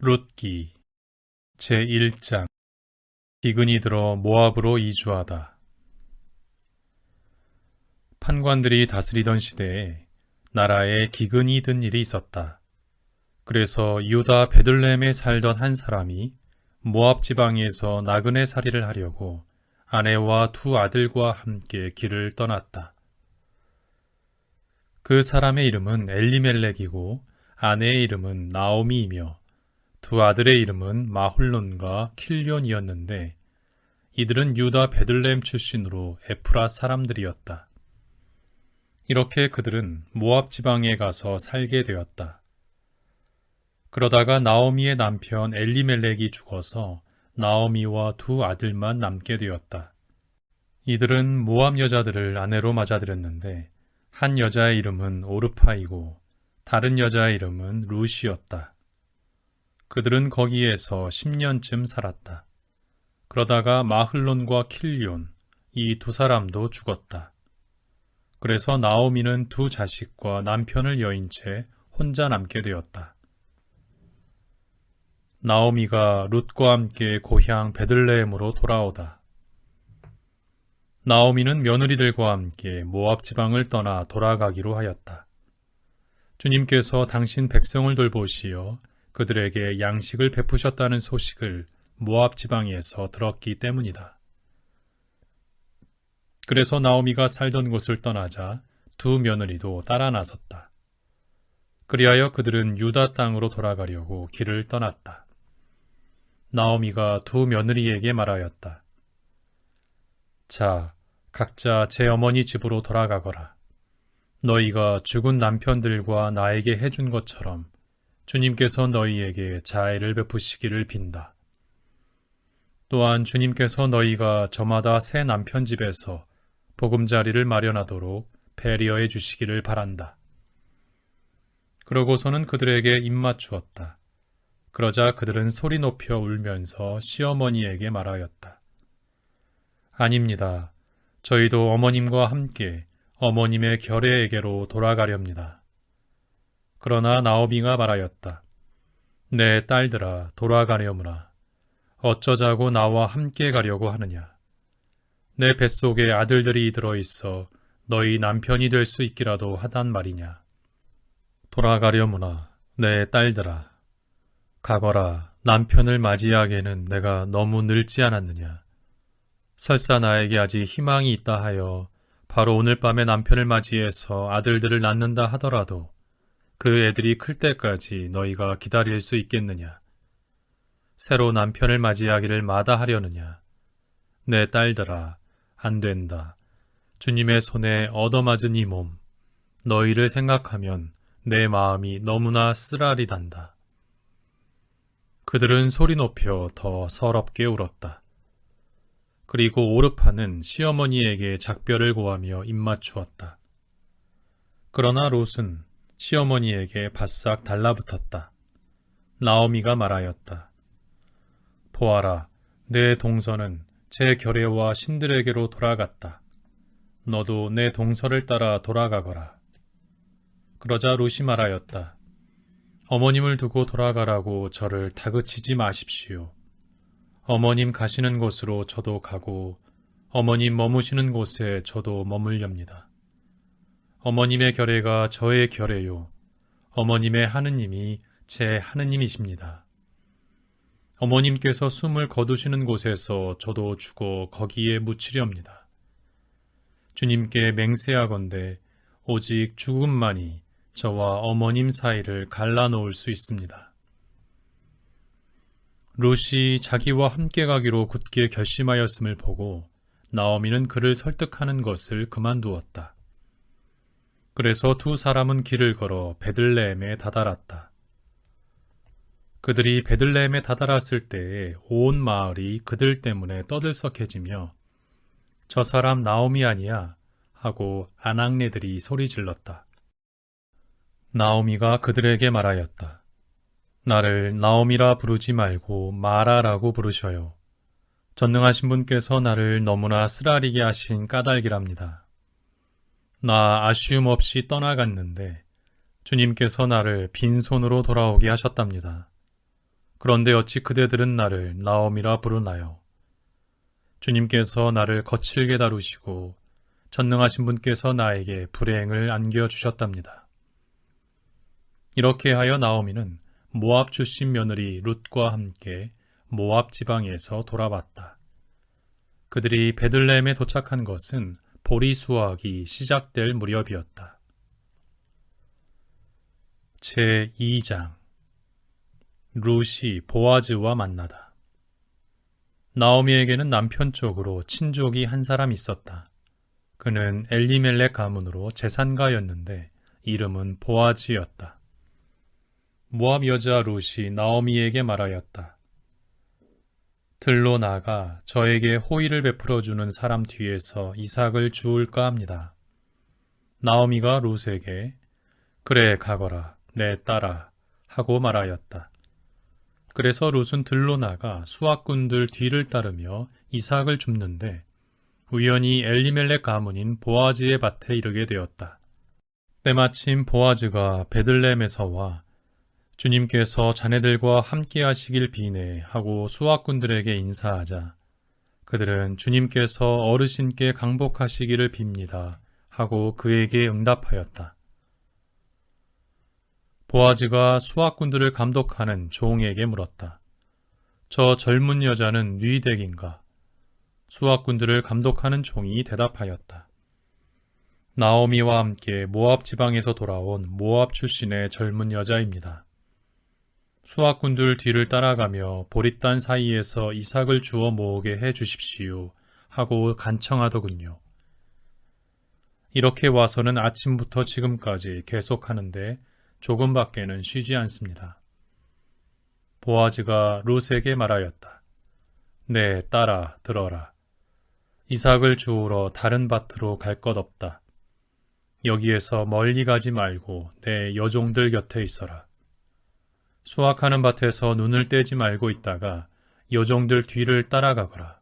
룻기 제1장 기근이 들어 모압으로 이주하다. 판관들이 다스리던 시대에 나라에 기근이 든 일이 있었다. 그래서 유다 베들레헴에 살던 한 사람이 모압 지방에서 나그네 살이를 하려고 아내와 두 아들과 함께 길을 떠났다. 그 사람의 이름은 엘리멜렉이고 아내의 이름은 나오미이며 두 아들의 이름은 마훌론과 킬련이었는데 이들은 유다 베들레헴 출신으로 에프라 사람들이었다. 이렇게 그들은 모압 지방에 가서 살게 되었다. 그러다가 나오미의 남편 엘리멜렉이 죽어서 나오미와 두 아들만 남게 되었다. 이들은 모압 여자들을 아내로 맞아들였는데 한 여자의 이름은 오르파이고 다른 여자의 이름은 룻이었다. 그들은 거기에서 10년쯤 살았다. 그러다가 마흘론과 킬리온, 이 두 사람도 죽었다. 그래서 나오미는 두 자식과 남편을 여인 채 혼자 남게 되었다. 나오미가 룻과 함께 고향 베들레헴으로 돌아오다. 나오미는 며느리들과 함께 모압 지방을 떠나 돌아가기로 하였다. 주님께서 당신 백성을 돌보시어 그들에게 양식을 베푸셨다는 소식을 모압 지방에서 들었기 때문이다. 그래서 나오미가 살던 곳을 떠나자 두 며느리도 따라 나섰다. 그리하여 그들은 유다 땅으로 돌아가려고 길을 떠났다. 나오미가 두 며느리에게 말하였다. 자, 각자 제 어머니 집으로 돌아가거라. 너희가 죽은 남편들과 나에게 해준 것처럼 주님께서 너희에게 자애를 베푸시기를 빈다. 또한 주님께서 너희가 저마다 새 남편 집에서 보금자리를 마련하도록 배려해 주시기를 바란다. 그러고서는 그들에게 입맞추었다. 그러자 그들은 소리 높여 울면서 시어머니에게 말하였다. 아닙니다. 저희도 어머님과 함께 어머님의 결례에게로 돌아가렵니다. 그러나 나오미가 말하였다. 내 딸들아, 돌아가려무나. 어쩌자고 나와 함께 가려고 하느냐. 내 뱃속에 아들들이 들어있어 너희 남편이 될 수 있기라도 하단 말이냐. 돌아가려무나, 내 딸들아. 가거라, 남편을 맞이하기에는 내가 너무 늙지 않았느냐. 설사 나에게 아직 희망이 있다 하여 바로 오늘 밤에 남편을 맞이해서 아들들을 낳는다 하더라도 그 애들이 클 때까지 너희가 기다릴 수 있겠느냐. 새로 남편을 맞이하기를 마다하려느냐. 내 딸들아, 안 된다. 주님의 손에 얻어맞은 이 몸, 너희를 생각하면 내 마음이 너무나 쓰라리단다. 그들은 소리 높여 더 서럽게 울었다. 그리고 오르파는 시어머니에게 작별을 고하며 입맞추었다. 그러나 롯은 시어머니에게 바싹 달라붙었다. 나오미가 말하였다. 보아라, 내 동서는 제 결례와 신들에게로 돌아갔다. 너도 내 동서를 따라 돌아가거라. 그러자 롯이 말하였다. 어머님을 두고 돌아가라고 저를 다그치지 마십시오. 어머님 가시는 곳으로 저도 가고 어머님 머무시는 곳에 저도 머물렵니다. 어머님의 결례가 저의 결례요. 어머님의 하느님이 제 하느님이십니다. 어머님께서 숨을 거두시는 곳에서 저도 죽어 거기에 묻히렵니다. 주님께 맹세하건대 오직 죽음만이 저와 어머님 사이를 갈라놓을 수 있습니다. 롯이 자기와 함께 가기로 굳게 결심하였음을 보고 나오미는 그를 설득하는 것을 그만두었다. 그래서 두 사람은 길을 걸어 베들레헴에 다다랐다. 그들이 베들레헴에 다다랐을 때에 온 마을이 그들 때문에 떠들썩해지며 저 사람 나오미 아니야 하고 아낙네들이 소리질렀다. 나오미가 그들에게 말하였다. 나를 나오미라 부르지 말고 마라라고 부르셔요. 전능하신 분께서 나를 너무나 쓰라리게 하신 까닭이랍니다. 나 아쉬움 없이 떠나갔는데 주님께서 나를 빈손으로 돌아오게 하셨답니다. 그런데 어찌 그대들은 나를 나옴이라 부르나요? 주님께서 나를 거칠게 다루시고 전능하신 분께서 나에게 불행을 안겨주셨답니다. 이렇게 하여 나오미는 모압 출신 며느리 룻과 함께 모압 지방에서 돌아왔다. 그들이 베들레헴에 도착한 것은 보리 수확이 시작될 무렵이었다. 제2장 룻이 보아즈와 만나다. 나오미에게는 남편 쪽으로 친족이 한 사람 있었다. 그는 엘리멜렉 가문으로 재산가였는데 이름은 보아즈였다. 모압 여자 룻이 나오미에게 말하였다. 들로 나가 저에게 호의를 베풀어주는 사람 뒤에서 이삭을 주울까 합니다. 나오미가 룻에게 그래 가거라 내 딸아 하고 말하였다. 그래서 룻은 들로 나가 수확꾼들 뒤를 따르며 이삭을 줍는데 우연히 엘리멜렉 가문인 보아즈의 밭에 이르게 되었다. 때마침 보아즈가 베들레헴에서 와 주님께서 자네들과 함께 하시길 비네 하고 수확꾼들에게 인사하자 그들은 주님께서 어르신께 강복하시기를 빕니다 하고 그에게 응답하였다. 보아즈가 수확꾼들을 감독하는 종에게 물었다. 저 젊은 여자는 네 댁인가? 수확꾼들을 감독하는 종이 대답하였다. 나오미와 함께 모압 지방에서 돌아온 모압 출신의 젊은 여자입니다. 수확꾼들 뒤를 따라가며 보릿단 사이에서 이삭을 주워 모으게 해 주십시오 하고 간청하더군요. 이렇게 와서는 아침부터 지금까지 계속하는데 조금밖에는 쉬지 않습니다. 보아즈가 룻에게 말하였다. 네, 딸아, 들어라. 이삭을 주우러 다른 밭으로 갈 것 없다. 여기에서 멀리 가지 말고 내 여종들 곁에 있어라. 수확하는 밭에서 눈을 떼지 말고 있다가 여종들 뒤를 따라가거라.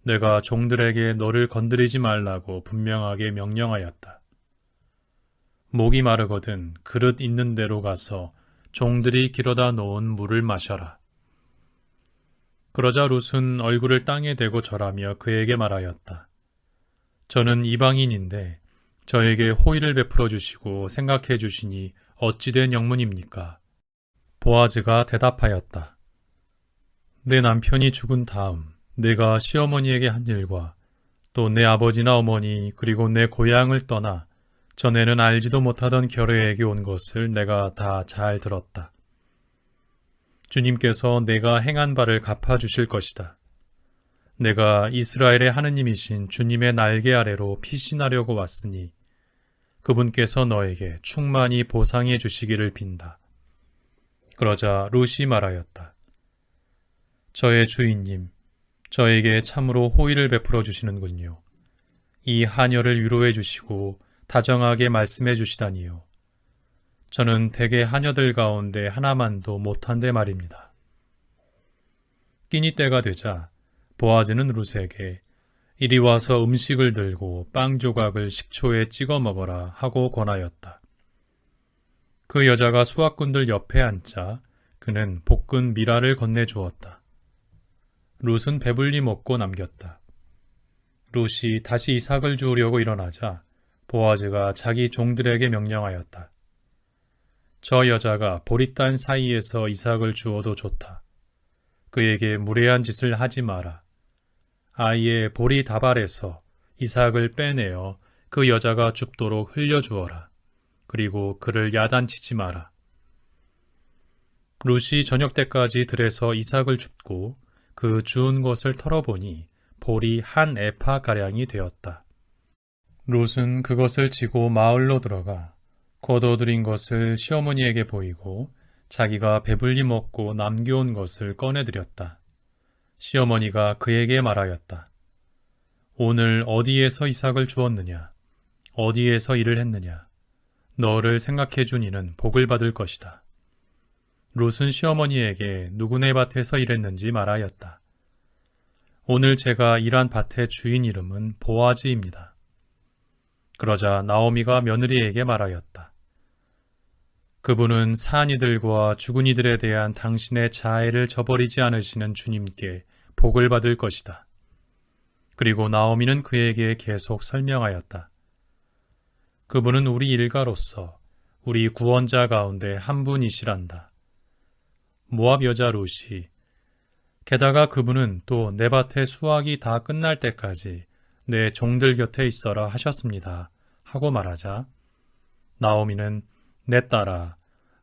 내가 종들에게 너를 건드리지 말라고 분명하게 명령하였다. 목이 마르거든 그릇 있는 데로 가서 종들이 길어다 놓은 물을 마셔라. 그러자 룻은 얼굴을 땅에 대고 절하며 그에게 말하였다. 저는 이방인인데 저에게 호의를 베풀어 주시고 생각해 주시니 어찌된 영문입니까? 보아즈가 대답하였다. 내 남편이 죽은 다음 내가 시어머니에게 한 일과 또 내 아버지나 어머니 그리고 내 고향을 떠나 전에는 알지도 못하던 결혼에게 온 것을 내가 다 잘 들었다. 주님께서 내가 행한 바를 갚아주실 것이다. 내가 이스라엘의 하느님이신 주님의 날개 아래로 피신하려고 왔으니 그분께서 너에게 충만히 보상해 주시기를 빈다. 그러자 룻이 말하였다. 저의 주인님, 저에게 참으로 호의를 베풀어 주시는군요. 이 하녀를 위로해 주시고 다정하게 말씀해 주시다니요. 저는 대개 하녀들 가운데 하나만도 못한데 말입니다. 끼니 때가 되자 보아즈는 룻에게 이리 와서 음식을 들고 빵 조각을 식초에 찍어 먹어라 하고 권하였다. 그 여자가 수확꾼들 옆에 앉자 그는 볶은 미라를 건네주었다. 룻은 배불리 먹고 남겼다. 룻이 다시 이삭을 주우려고 일어나자 보아즈가 자기 종들에게 명령하였다. 저 여자가 보릿단 사이에서 이삭을 주어도 좋다. 그에게 무례한 짓을 하지 마라. 아예 보리 다발에서 이삭을 빼내어 그 여자가 줍도록 흘려주어라. 그리고 그를 야단치지 마라. 룻이 저녁 때까지 들에서 이삭을 줍고 그 주운 것을 털어보니 보리 한 에파가량이 되었다. 룻은 그것을 지고 마을로 들어가 거둬들인 것을 시어머니에게 보이고 자기가 배불리 먹고 남겨온 것을 꺼내드렸다. 시어머니가 그에게 말하였다. 오늘 어디에서 이삭을 주었느냐? 어디에서 일을 했느냐? 너를 생각해 준 이는 복을 받을 것이다. 룻은 시어머니에게 누구네 밭에서 일했는지 말하였다. 오늘 제가 일한 밭의 주인 이름은 보아즈입니다. 그러자 나오미가 며느리에게 말하였다. 그분은 산 이들과 죽은 이들에 대한 당신의 자애를 저버리지 않으시는 주님께 복을 받을 것이다. 그리고 나오미는 그에게 계속 설명하였다. 그분은 우리 일가로서 우리 구원자 가운데 한 분이시란다. 모압 여자 룻이 게다가 그분은 또 내 밭의 수확이 다 끝날 때까지 내 종들 곁에 있어라 하셨습니다. 하고 말하자 나오미는 내 딸아,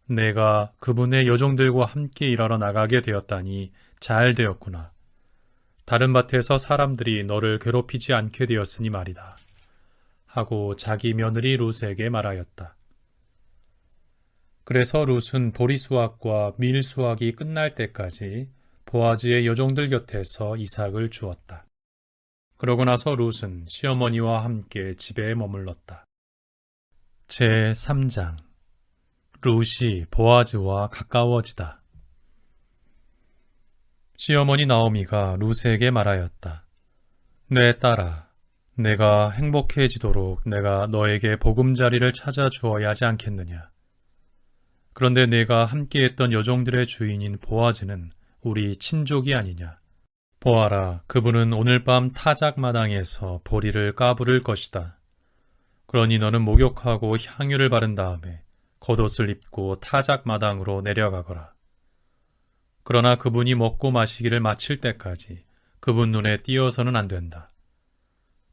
내가 그분의 여종들과 함께 일하러 나가게 되었다니 잘 되었구나. 다른 밭에서 사람들이 너를 괴롭히지 않게 되었으니 말이다. 하고 자기 며느리 룻에게 말하였다. 그래서 룻은 보리 수확과 밀 수확이 끝날 때까지 보아즈의 여종들 곁에서 이삭을 주었다. 그러고 나서 룻은 시어머니와 함께 집에 머물렀다. 제3장 룻이 보아즈와 가까워지다. 시어머니 나오미가 룻에게 말하였다. 내 딸아, 내가 행복해지도록 내가 너에게 보금자리를 찾아 주어야 하지 않겠느냐. 그런데 내가 함께했던 여종들의 주인인 보아즈는 우리 친족이 아니냐. 보아라, 그분은 오늘 밤 타작마당에서 보리를 까부를 것이다. 그러니 너는 목욕하고 향유를 바른 다음에 겉옷을 입고 타작마당으로 내려가거라. 그러나 그분이 먹고 마시기를 마칠 때까지 그분 눈에 띄어서는 안 된다.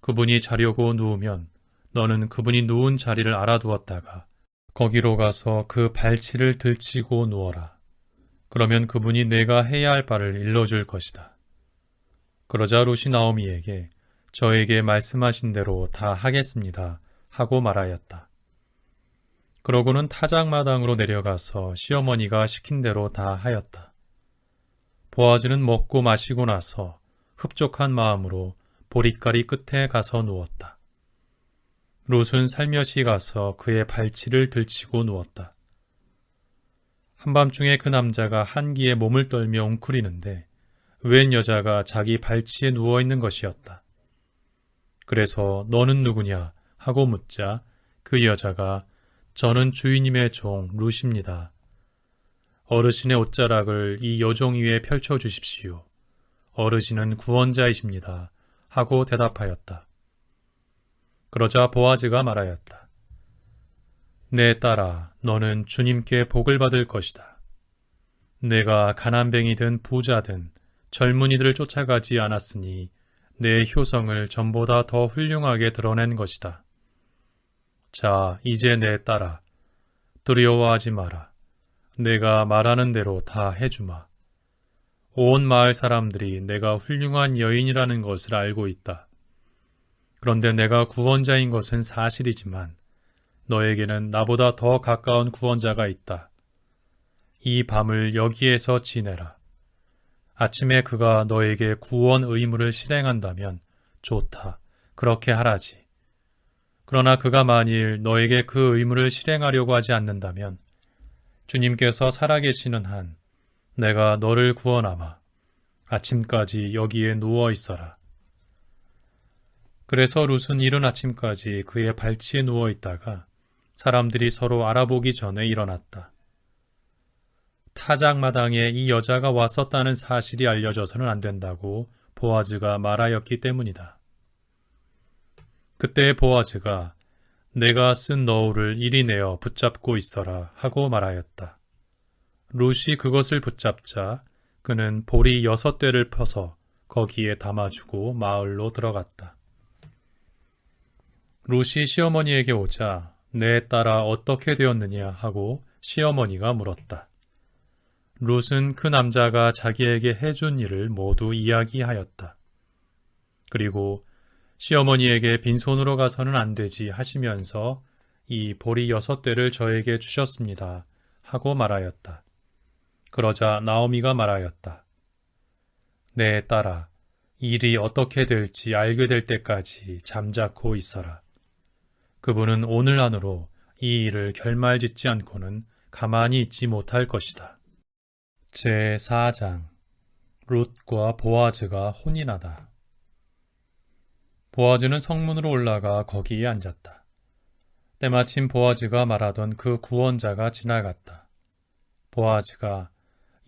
그분이 자려고 누우면 너는 그분이 누운 자리를 알아두었다가 거기로 가서 그 발치를 들치고 누워라. 그러면 그분이 내가 해야 할 바를 일러줄 것이다. 그러자 룻이 나오미에게 저에게 말씀하신 대로 다 하겠습니다 하고 말하였다. 그러고는 타작마당으로 내려가서 시어머니가 시킨 대로 다 하였다. 보아즈는 먹고 마시고 나서 흡족한 마음으로 보릿가리 끝에 가서 누웠다. 룻은 살며시 가서 그의 발치를 들치고 누웠다. 한밤중에 그 남자가 한기에 몸을 떨며 웅크리는데 웬 여자가 자기 발치에 누워있는 것이었다. 그래서 너는 누구냐 하고 묻자 그 여자가 저는 주인님의 종 룻입니다. 어르신의 옷자락을 이 여종 위에 펼쳐주십시오. 어르신은 구원자이십니다. 하고 대답하였다. 그러자 보아즈가 말하였다. 내 딸아, 너는 주님께 복을 받을 것이다. 내가 가난뱅이든 부자든 젊은이들을 쫓아가지 않았으니 내 효성을 전보다 더 훌륭하게 드러낸 것이다. 자, 이제 내 딸아, 두려워하지 마라. 내가 말하는 대로 다 해주마. 온 마을 사람들이 내가 훌륭한 여인이라는 것을 알고 있다. 그런데 내가 구원자인 것은 사실이지만 너에게는 나보다 더 가까운 구원자가 있다. 이 밤을 여기에서 지내라. 아침에 그가 너에게 구원 의무를 실행한다면 좋다. 그렇게 하라지. 그러나 그가 만일 너에게 그 의무를 실행하려고 하지 않는다면 주님께서 살아계시는 한 내가 너를 구원하마. 아침까지 여기에 누워 있어라. 그래서 룻은 이른 아침까지 그의 발치에 누워 있다가 사람들이 서로 알아보기 전에 일어났다. 타작마당에 이 여자가 왔었다는 사실이 알려져서는 안 된다고 보아즈가 말하였기 때문이다. 그때 보아즈가 내가 쓴 너울을 이리 내어 붙잡고 있어라 하고 말하였다. 룻이 그것을 붙잡자 그는 보리 6대를 펴서 거기에 담아주고 마을로 들어갔다. 룻이 시어머니에게 오자 내 딸아 어떻게 되었느냐 하고 시어머니가 물었다. 룻은 그 남자가 자기에게 해준 일을 모두 이야기하였다. 그리고 시어머니에게 빈손으로 가서는 안 되지 하시면서 이 보리 6대를 저에게 주셨습니다 하고 말하였다. 그러자 나오미가 말하였다. 내 딸아, 일이 어떻게 될지 알게 될 때까지 잠자코 있어라. 그분은 오늘 안으로 이 일을 결말짓지 않고는 가만히 있지 못할 것이다. 제4장 룻과 보아즈가 혼인하다. 보아즈는 성문으로 올라가 거기에 앉았다. 때마침 보아즈가 말하던 그 구원자가 지나갔다. 보아즈가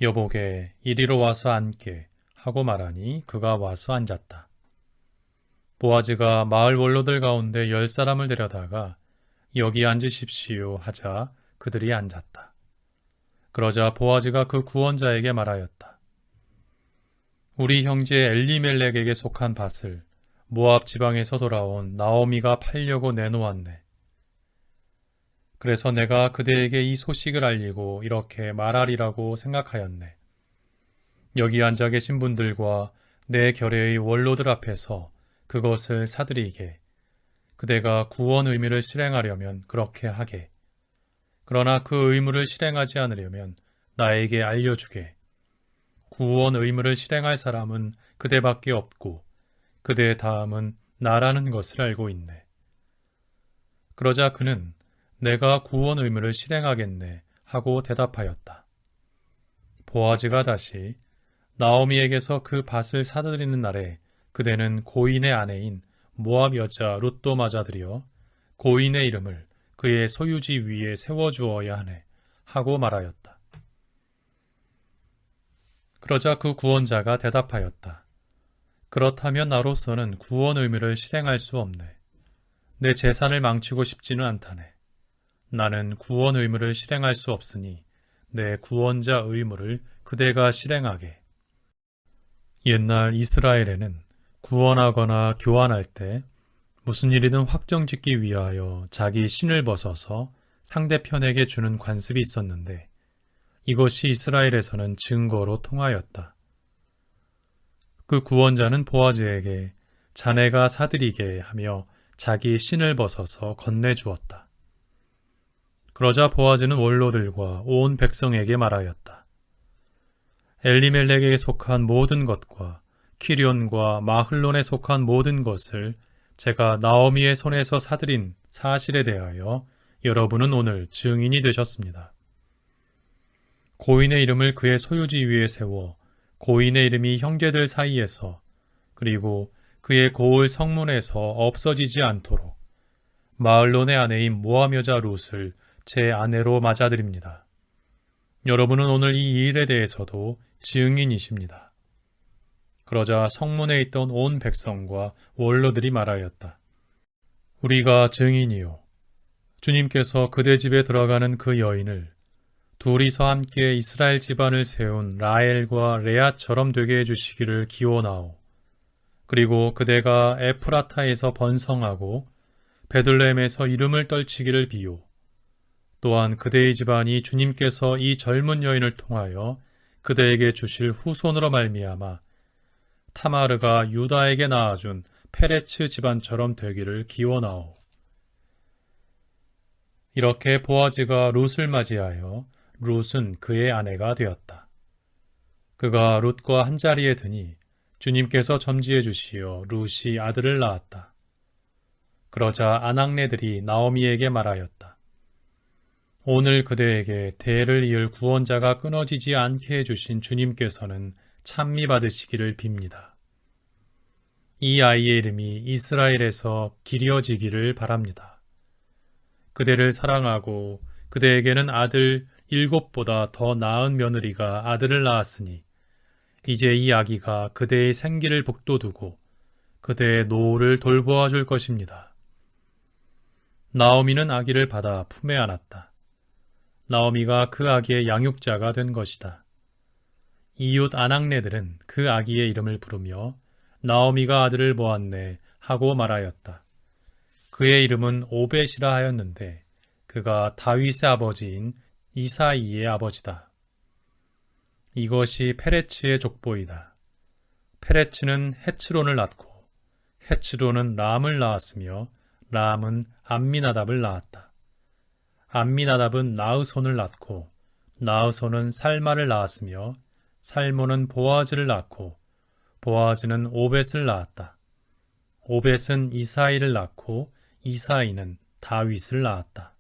여보게 이리로 와서 앉게 하고 말하니 그가 와서 앉았다. 보아즈가 마을 원로들 가운데 10사람을 데려다가 여기 앉으십시오 하자 그들이 앉았다. 그러자 보아즈가 그 구원자에게 말하였다. 우리 형제 엘리멜렉에게 속한 밭을 모압 지방에서 돌아온 나오미가 팔려고 내놓았네. 그래서 내가 그대에게 이 소식을 알리고 이렇게 말하리라고 생각하였네. 여기 앉아 계신 분들과 내 결례의 원로들 앞에서 그것을 사드리게, 그대가 구원 의무를 실행하려면 그렇게 하게, 그러나 그 의무를 실행하지 않으려면 나에게 알려주게. 구원 의무를 실행할 사람은 그대밖에 없고 그대의 다음은 나라는 것을 알고 있네. 그러자 그는 내가 구원 의무를 실행하겠네 하고 대답하였다. 보아즈가 다시 나오미에게서 그 밭을 사들이는 날에 그대는 고인의 아내인 모압 여자 룻도 맞아들여 고인의 이름을 그의 소유지 위에 세워주어야 하네 하고 말하였다. 그러자 그 구원자가 대답하였다. 그렇다면 나로서는 구원 의무를 실행할 수 없네. 내 재산을 망치고 싶지는 않다네. 나는 구원 의무를 실행할 수 없으니 내 구원자 의무를 그대가 실행하게. 옛날 이스라엘에는 구원하거나 교환할 때 무슨 일이든 확정짓기 위하여 자기 신을 벗어서 상대편에게 주는 관습이 있었는데 이것이 이스라엘에서는 증거로 통하였다. 그 구원자는 보아즈에게 자네가 사드리게 하며 자기 신을 벗어서 건네주었다. 그러자 보아즈는 원로들과 온 백성에게 말하였다. 엘리멜렉에게 속한 모든 것과 키련과 마흘론에 속한 모든 것을 제가 나오미의 손에서 사들인 사실에 대하여 여러분은 오늘 증인이 되셨습니다. 고인의 이름을 그의 소유지 위에 세워 고인의 이름이 형제들 사이에서 그리고 그의 고을 성문에서 없어지지 않도록 마흘론의 아내인 모압 여자 룻을 제 아내로 맞아드립니다. 여러분은 오늘 이 일에 대해서도 증인이십니다. 그러자 성문에 있던 온 백성과 원로들이 말하였다. 우리가 증인이요. 주님께서 그대 집에 들어가는 그 여인을 둘이서 함께 이스라엘 집안을 세운 라헬과 레아처럼 되게 해주시기를 기원하오. 그리고 그대가 에프라타에서 번성하고 베들레헴에서 이름을 떨치기를 비요. 또한 그대의 집안이 주님께서 이 젊은 여인을 통하여 그대에게 주실 후손으로 말미암아 타마르가 유다에게 낳아준 페레츠 집안처럼 되기를 기원하오. 이렇게 보아즈가 룻을 맞이하여 룻은 그의 아내가 되었다. 그가 룻과 한자리에 드니 주님께서 점지해 주시어 룻이 아들을 낳았다. 그러자 아낙네들이 나오미에게 말하였다. 오늘 그대에게 대를 이을 구원자가 끊어지지 않게 해주신 주님께서는 찬미 받으시기를 빕니다. 이 아이의 이름이 이스라엘에서 기려지기를 바랍니다. 그대를 사랑하고 그대에게는 아들 7보다 더 나은 며느리가 아들을 낳았으니 이제 이 아기가 그대의 생기를 북돋우고 그대의 노후를 돌보아 줄 것입니다. 나오미는 아기를 받아 품에 안았다. 나오미가 그 아기의 양육자가 된 것이다. 이웃 아낙네들은 그 아기의 이름을 부르며 나오미가 아들을 보았네 하고 말하였다. 그의 이름은 오벳이라 하였는데 그가 다윗의 아버지인 이사이의 아버지다. 이것이 페레츠의 족보이다. 페레츠는 헤츠론을 낳고 헤츠론은 람을 낳았으며 람은 암미나답을 낳았다. 암미나답은 나으손을 낳고 나으손은 살마를 낳았으며 살모는 보아즈를 낳고 보아즈는 오벳을 낳았다. 오벳은 이사이를 낳고 이사이는 다윗을 낳았다.